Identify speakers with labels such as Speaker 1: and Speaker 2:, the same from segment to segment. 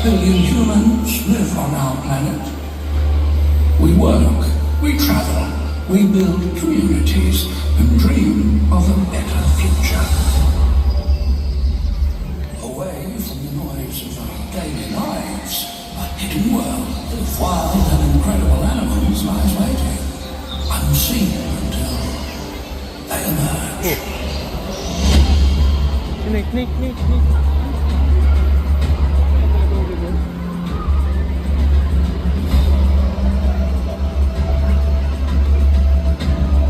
Speaker 1: billion humans live on our planet. We work, we travel, we build communities and dream of a better future. Away from the noise of our daily lives, a hidden world of wild and incredible animals lies waiting, unseen until they emerge.
Speaker 2: Nick.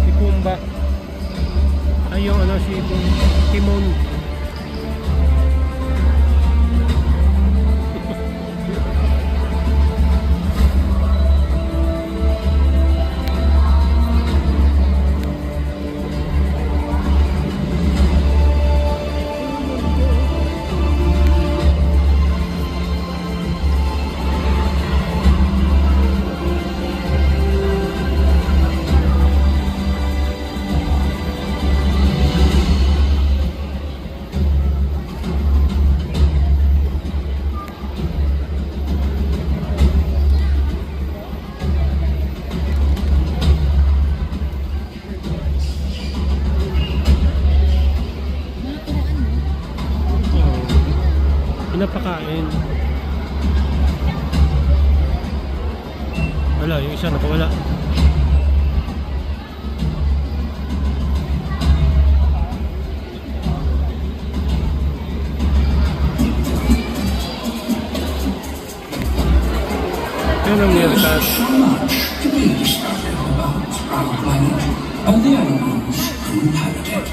Speaker 2: Si Pumba. Ay, yung ano, si Timon. Pinapakain. Wala, yung isa nakawala. Yan ang nilkas.
Speaker 1: So much to be discovered about our planet and the animals who inhabit it.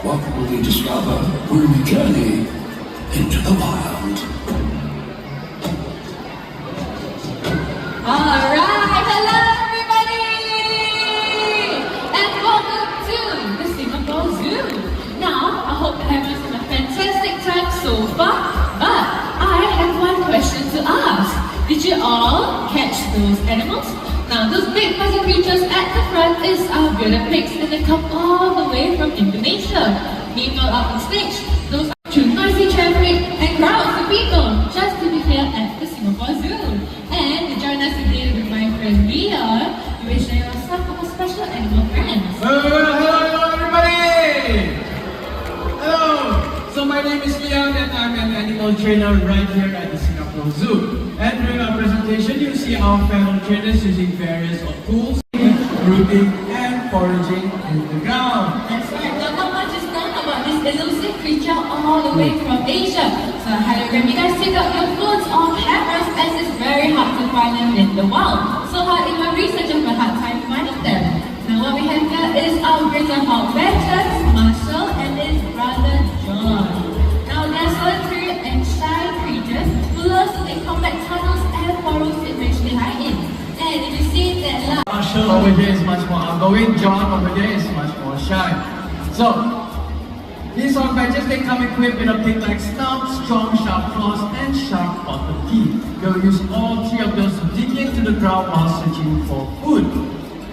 Speaker 1: What will we discover when we journey into the wild?
Speaker 3: Alright, hello everybody! And welcome to the Singapore Zoo. Now, I hope everyone's had a fantastic time so far, but I have one question to ask. Did you all catch those animals? Now, those big fuzzy creatures at the front is our bearded pigs, and they come all the way from Indonesia. Meanwhile, up on stage, those are two noisy traffic and crowds of people just to be here at the Singapore Zoo. And to join us today with my friend Leon, you will share some of our special animal friends.
Speaker 4: Hello everybody! Hello! So my name is Leon and I'm an animal trainer right here at the Singapore Zoo. And during our presentation, you'll see our fellow trainers using various tools, rooting and foraging in the ground.
Speaker 3: That's right. Now, not much is known about this elusive creature all the way from Asia. So I highly recommend you guys take out your phones or cameras as it's very hard to find them in the wild. So hard in my research, I've a hard time finding them. Now what we have here is our Greater Hawk Badgers, Marshall and his brother John. Now they're solitary and shy creatures who live in complex tunnels and burrows eventually hide in. And if you see that
Speaker 4: Marshall over here is much more outgoing, John over there is much more shy. So, these hawk badgers, they come equipped with a pig-like snout, strong sharp claws and sharp bottom teeth. They'll use all three of those to dig into the ground while searching for food.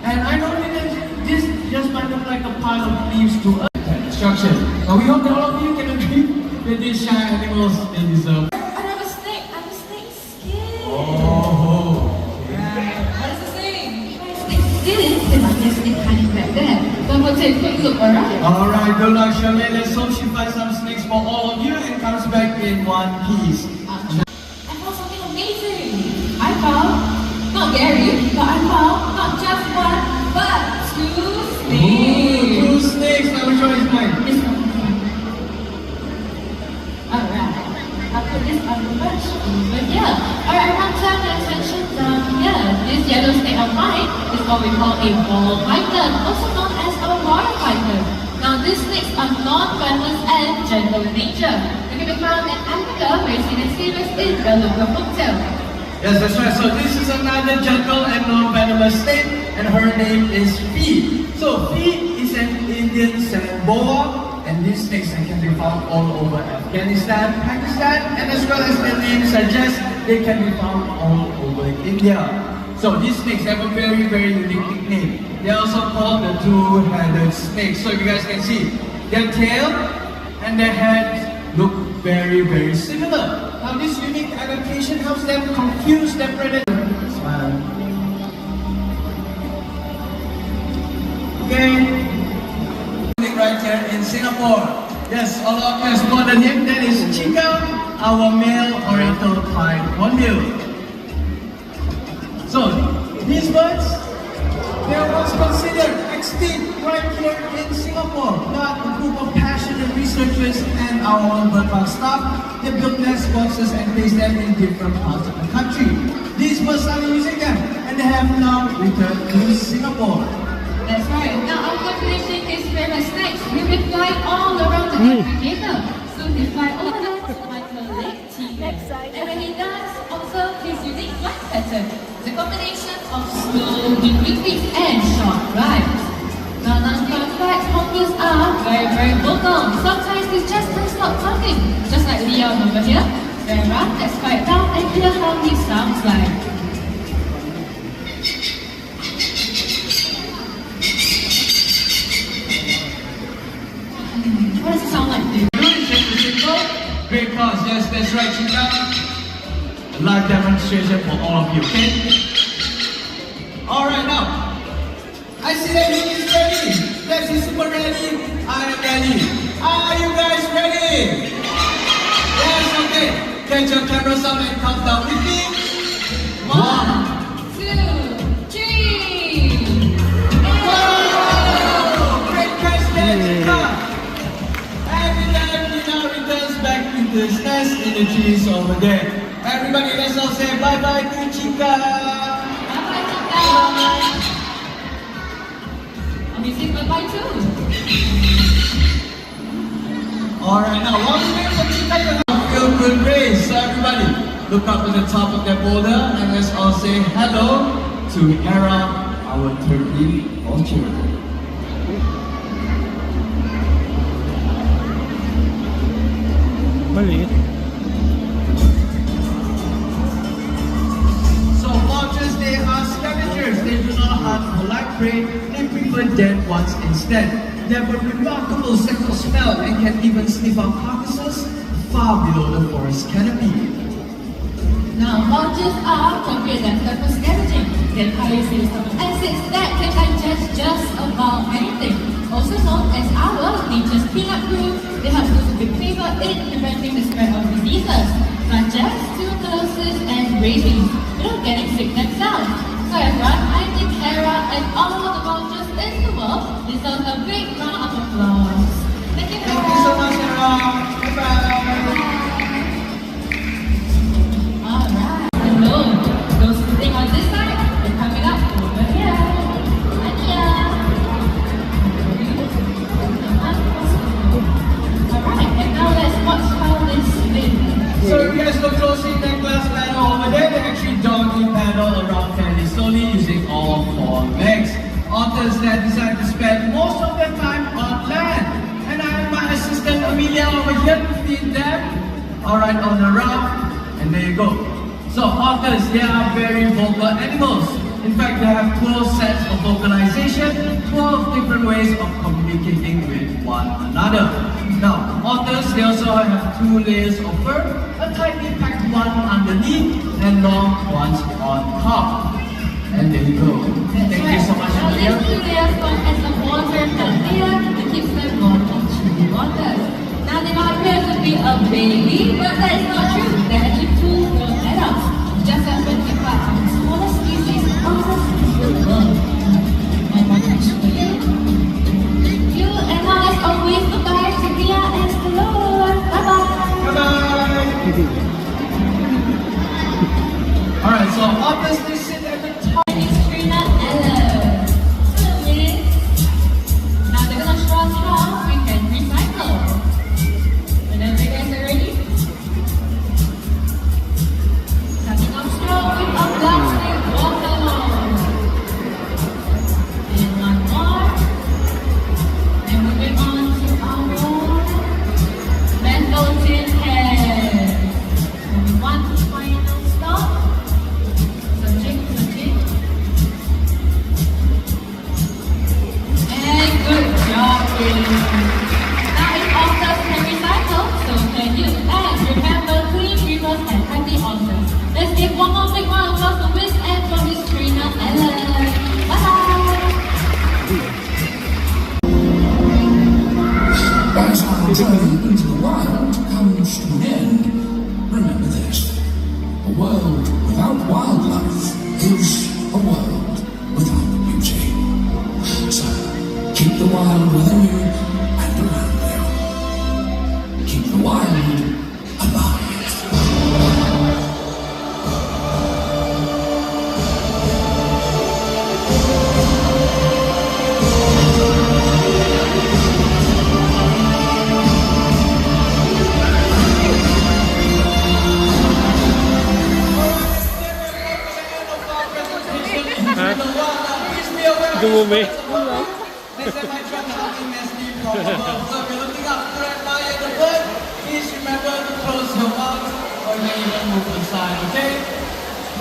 Speaker 4: And I know that this just might look like a pile of leaves to us. Destruction. But we hope that all of you can agree that these shy animals, they deserve.
Speaker 3: I have a snake. I have a snake skin.
Speaker 4: Oh.
Speaker 3: What does it say? Snake skin is like this snake hiding back there. So I'm going to take a quick look around.
Speaker 4: Alright, good luck, Charmaine. Let's hope she finds some snakes for all of you and comes back in one piece.
Speaker 3: I found something amazing. I found, not Gary, but I found not just one, but two snakes.
Speaker 4: Two snakes. Now which one is mine?
Speaker 3: This one. Alright. I'll put this on the bench over here. Alright, now turn your attention down here. This yellow snake of mine is what we call a ball python, also known as a water python. Now these snakes are non-venomous and gentle in nature. They can be found in Africa, where you see the series in Beluga Hotel.
Speaker 4: Yes, that's right. So this is another gentle and non-venomous snake, and her name is Fee. So Fee is an Indian sand boa, and these snakes can be found all over Afghanistan, Pakistan, and as well as their name suggests, they can be found all over India. So these snakes have a very, very unique nickname. They're also called the two-headed snakes. So if you guys can see, their tail and their heads look very, very similar. Now this unique adaptation helps them confuse their predator. Smile. Okay. Right here in Singapore. Yes, all of us know the name. That is Chica, our male oriental pied hornbill. So, these birds, they are once considered extinct right here in Singapore. But a group of passionate researchers and our own bird park staff, they built nest boxes and placed them in different parts of the country. These birds are using them, and they have now returned to Singapore.
Speaker 3: That's right. Now our population is famous snakes. We will fly all around the aggregator. So he fly over there to Michael Lake Tiger. And when he does, observe his unique flight pattern. The combination of slow, deep retreats and short flights. Now non-stop flights, hornbills are very, very vocal. Sometimes they just can't stop talking. Just like Leon over here. Vera, let's quiet down and hear how he sounds like. What does it sound like, dude?
Speaker 4: Great cause, yes, that's right, Chica. A live demonstration for all of you, okay? Alright, now. I see that he is ready. That is super ready. I am ready. Are you guys ready? Yes, okay. Get your cameras up and count down with me. 1, 2, 3. Wow! Great catch there, Chica. Back into his nest in the trees over there. Everybody, let's all say bye-bye to Chica.
Speaker 3: Bye-bye, Chica. And we say bye-bye too.
Speaker 4: Alright, now one minute for Chica to have a feel good race. So everybody, look up at the top of that boulder and let's all say hello to Hera, our turkey vulture.
Speaker 2: Maliit.
Speaker 4: So vultures, they are scavengers. They do not hunt for light prey. They prefer dead ones instead. They have a remarkable sexual smell and can even sniff out carcasses far below the forest canopy.
Speaker 3: Now, vultures are computer adapted for scavenging. They carry acids that can digest just about anything. Also known as our nature's peanut crew, they help to be favor in preventing the spread of diseases such as tuberculosis and rabies without getting sick themselves. So everyone, I think Hera and all the vultures in the world deserve a big round of applause. Thank you, Hera.
Speaker 4: Thank you so much, Hera. Bye-bye.
Speaker 3: Alright, hello. Those sitting on this side, they're coming up over here. Alright, and now let's watch how they spin.
Speaker 4: So if you guys look closely, that glass panel over there, they actually doggy paddle around fairly slowly using all 4 legs. Otters that decide to spend most of their time on land. And I have my assistant Amelia over here to feed them. Alright, on the raft. And there you go. So otters, they are very vocal animals. In fact, they have 12 sets of vocalization, 12 different ways of communicating with one another. Now, otters, they also have 2 layers of fur, a tightly packed one underneath and long ones on top. And there you go. Thank you so much,
Speaker 3: Now
Speaker 4: Amelia.
Speaker 3: these 2 layers form as a water layer that keeps them warm in chilly waters. Now they might appear to be a baby, but that is not true. They're actually 2 grown adults. Just as when we find our smallest species, otters in the world. And what can I show you? Thank you. And now let's always goodbye to Leah and Stallone. Bye-bye.
Speaker 4: Bye-bye. Alright, so otters, they sit at the top.
Speaker 3: It's Trina Ella. So, Liz. Now they're gonna show us how we can recycle. Whenever you guys are ready.
Speaker 1: wild within you and around you. Keep the wild alive.
Speaker 2: Ha? Dumumi.
Speaker 4: Next time I try something nasty from above. So if you're looking up to admire the bird, please remember to close your mouth or you may even move aside, okay?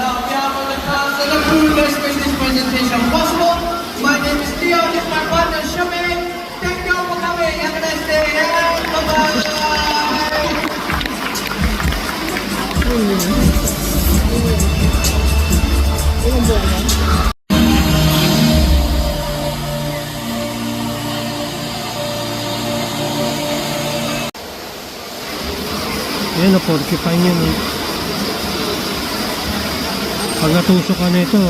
Speaker 4: Now, on behalf of the cast and the crew, let's make this presentation possible. My name is Theo, this is my partner Shumi. Thank you all for coming. Have a nice day and bye-bye.
Speaker 2: Ayan o, porcupine yun. Pag natusok ka na ito,